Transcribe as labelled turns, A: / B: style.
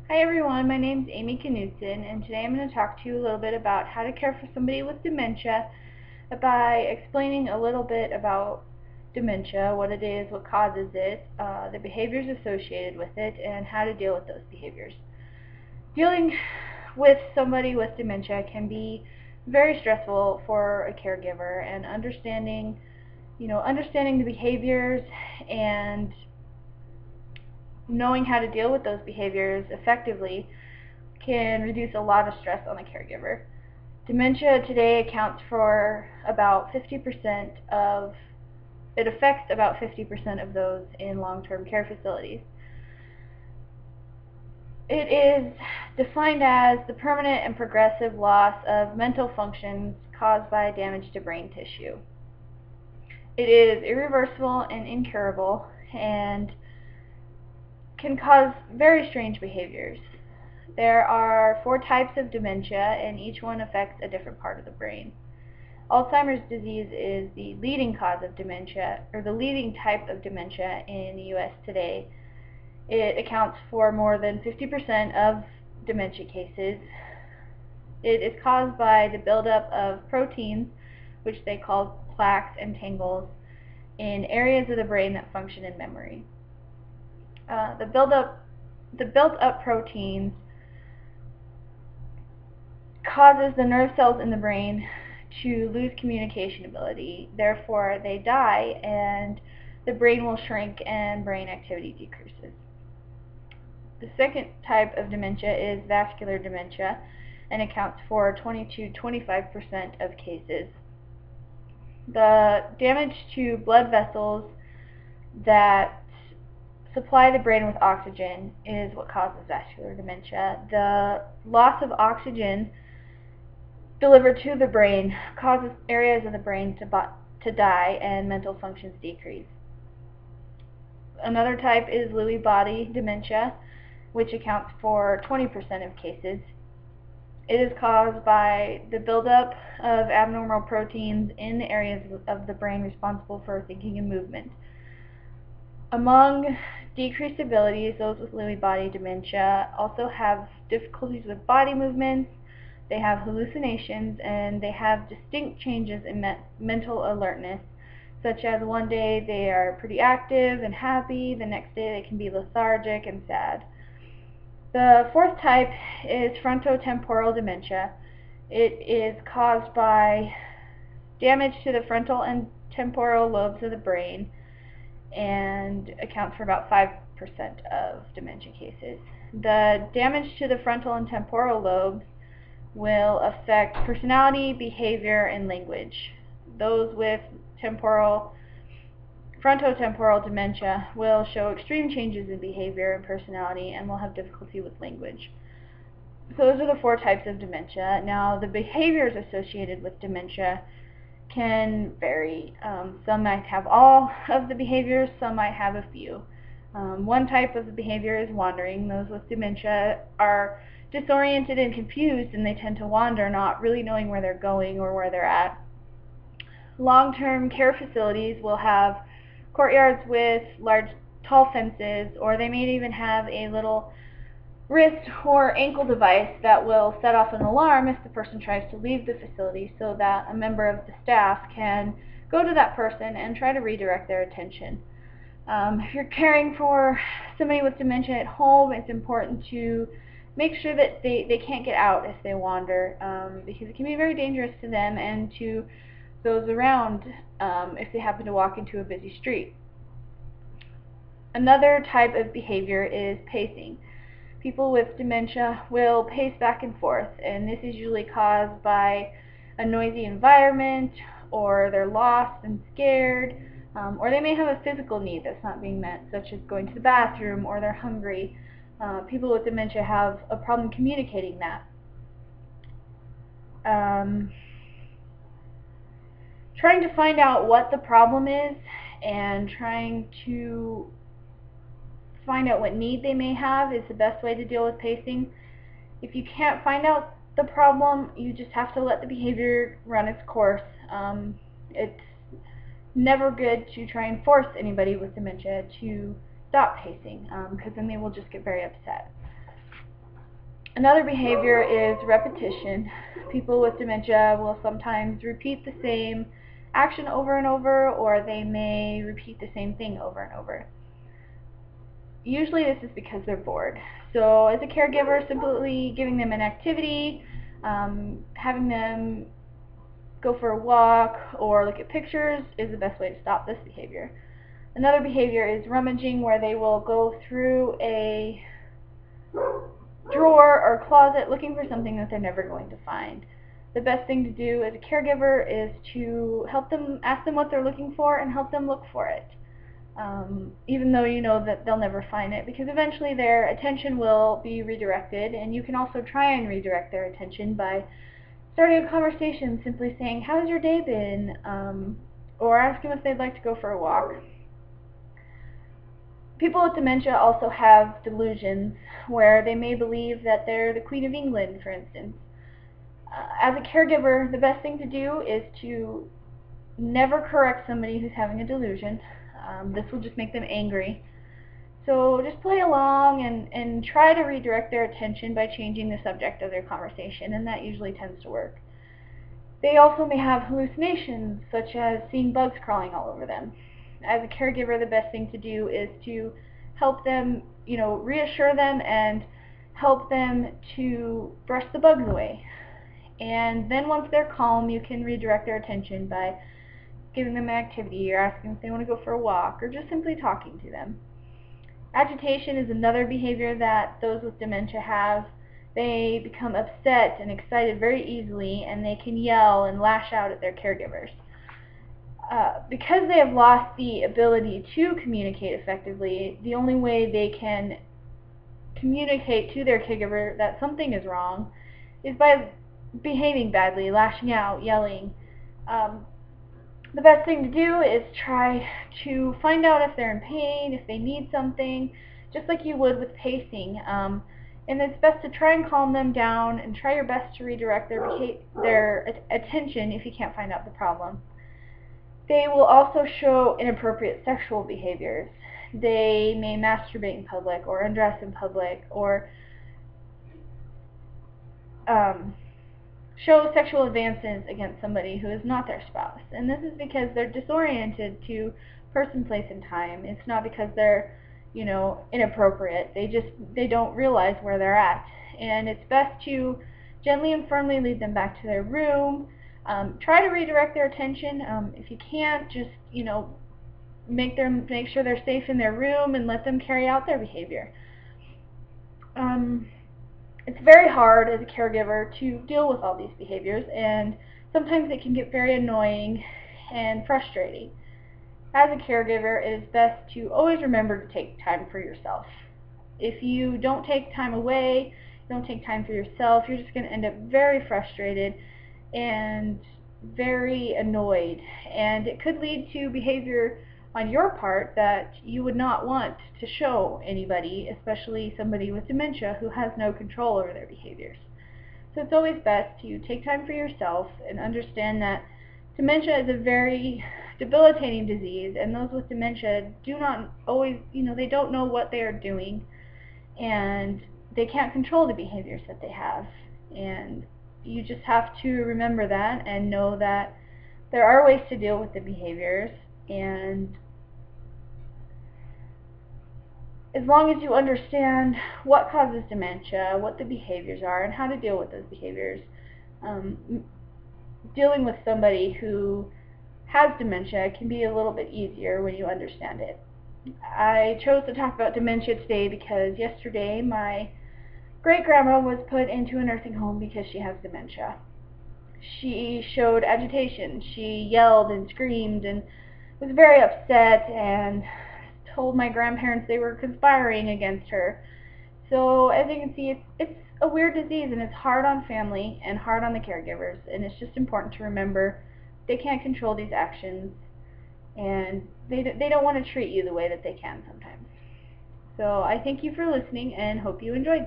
A: Hi everyone, my name is Amy Knudsen, and today I'm going to talk to you a little bit about how to care for somebody with dementia by explaining a little bit about dementia, what it is, what causes it, the behaviors associated with it, and how to deal with those behaviors. Dealing with somebody with dementia can be very stressful for a caregiver, and understanding the behaviors and knowing how to deal with those behaviors effectively can reduce a lot of stress on the caregiver. Dementia today accounts for about 50% of, it affects about 50% of those in long-term care facilities. It is defined as the permanent and progressive loss of mental functions caused by damage to brain tissue. It is irreversible and incurable and can cause very strange behaviors. There are 4 types of dementia, and each one affects a different part of the brain. Alzheimer's disease is the leading cause of dementia, or the leading type of dementia in the U.S. today. It accounts for more than 50% of dementia cases. It is caused by the buildup of proteins, which they call plaques and tangles, in areas of the brain that function in memory. The built-up proteins causes the nerve cells in the brain to lose communication ability. Therefore, they die and the brain will shrink and brain activity decreases. The second type of dementia is vascular dementia and accounts for 20–25% of cases. The damage to blood vessels that supply the brain with oxygen is what causes vascular dementia. The loss of oxygen delivered to the brain causes areas of the brain to die and mental functions decrease. Another type is Lewy body dementia, which accounts for 20% of cases. It is caused by the buildup of abnormal proteins in the areas of the brain responsible for thinking and movement. Among decreased abilities, those with Lewy body dementia also have difficulties with body movements, they have hallucinations, and they have distinct changes in mental alertness, such as one day they are pretty active and happy, the next day they can be lethargic and sad. The fourth type is frontotemporal dementia. It is caused by damage to the frontal and temporal lobes of the brain and accounts for about 5% of dementia cases. The damage to the frontal and temporal lobes will affect personality, behavior, and language. Those with frontotemporal dementia will show extreme changes in behavior and personality and will have difficulty with language. So those are the 4 types of dementia. Now, the behaviors associated with dementia can vary. Some might have all of the behaviors, some might have a few. One type of behavior is wandering. Those with dementia are disoriented and confused, and they tend to wander, not really knowing where they're going or where they're at. Long-term care facilities will have courtyards with large, tall fences, or they may even have a little wrist or ankle device that will set off an alarm if the person tries to leave the facility, so that a member of the staff can go to that person and try to redirect their attention. If you're caring for somebody with dementia at home, it's important to make sure that they can't get out if they wander, because it can be very dangerous to them and to those around if they happen to walk into a busy street. Another type of behavior is pacing. People with dementia will pace back and forth, and this is usually caused by a noisy environment, or they're lost and scared, or they may have a physical need that's not being met, such as going to the bathroom, or they're hungry. People with dementia have a problem communicating that. Trying to find out what the problem is and trying to find out what need they may have is the best way to deal with pacing. If you can't find out the problem, you just have to let the behavior run its course. It's never good to try and force anybody with dementia to stop pacing, because then they will just get very upset. Another behavior is repetition. People with dementia will sometimes repeat the same action over and over, or they may repeat the same thing over and over. Usually this is because they're bored. So as a caregiver, simply giving them an activity, having them go for a walk or look at pictures is the best way to stop this behavior. Another behavior is rummaging, where they will go through a drawer or closet looking for something that they're never going to find. The best thing to do as a caregiver is to help them, ask them what they're looking for, and help them look for it. Even though you know that they'll never find it, because eventually their attention will be redirected, and you can also try and redirect their attention by starting a conversation, simply saying, "How's your day been?" Or ask them if they'd like to go for a walk. People with dementia also have delusions, where they may believe that they're the Queen of England, for instance. As a caregiver, the best thing to do is to never correct somebody who's having a delusion. This will just make them angry. So just play along and try to redirect their attention by changing the subject of their conversation, and that usually tends to work. They also may have hallucinations, such as seeing bugs crawling all over them. As a caregiver, the best thing to do is to help them, reassure them and help them to brush the bugs away. And then once they're calm, you can redirect their attention by giving them an activity or asking if they want to go for a walk or just simply talking to them. Agitation is another behavior that those with dementia have. They become upset and excited very easily, and they can yell and lash out at their caregivers. Because they have lost the ability to communicate effectively, the only way they can communicate to their caregiver that something is wrong is by behaving badly, lashing out, yelling. The best thing to do is try to find out if they're in pain, if they need something, just like you would with pacing. And it's best to try and calm them down and try your best to redirect their attention if you can't find out the problem. They will also show inappropriate sexual behaviors. They may masturbate in public or undress in public, or show sexual advances against somebody who is not their spouse. And this is because they're disoriented to person, place, and time. It's not because they're, inappropriate. They don't realize where they're at. And it's best to gently and firmly lead them back to their room. Try to redirect their attention. If you can't, just, make sure they're safe in their room and let them carry out their behavior. It's very hard as a caregiver to deal with all these behaviors, and sometimes it can get very annoying and frustrating. As a caregiver, it is best to always remember to take time for yourself. If you don't take time away, don't take time for yourself, you're just going to end up very frustrated and very annoyed, and it could lead to behavior on your part that you would not want to show anybody, especially somebody with dementia who has no control over their behaviors. So it's always best to take time for yourself and understand that dementia is a very debilitating disease, and those with dementia do not always, they don't know what they are doing, and they can't control the behaviors that they have. And you just have to remember that and know that there are ways to deal with the behaviors, and as long as you understand what causes dementia, what the behaviors are, and how to deal with those behaviors, dealing with somebody who has dementia can be a little bit easier when you understand it. I chose to talk about dementia today because yesterday my great-grandma was put into a nursing home because she has dementia. She showed agitation. She yelled and screamed and was very upset and told my grandparents they were conspiring against her. So as you can see, it's a weird disease, and it's hard on family and hard on the caregivers, and it's just important to remember they can't control these actions, and they don't want to treat you the way that they can sometimes. So I thank you for listening and hope you enjoyed.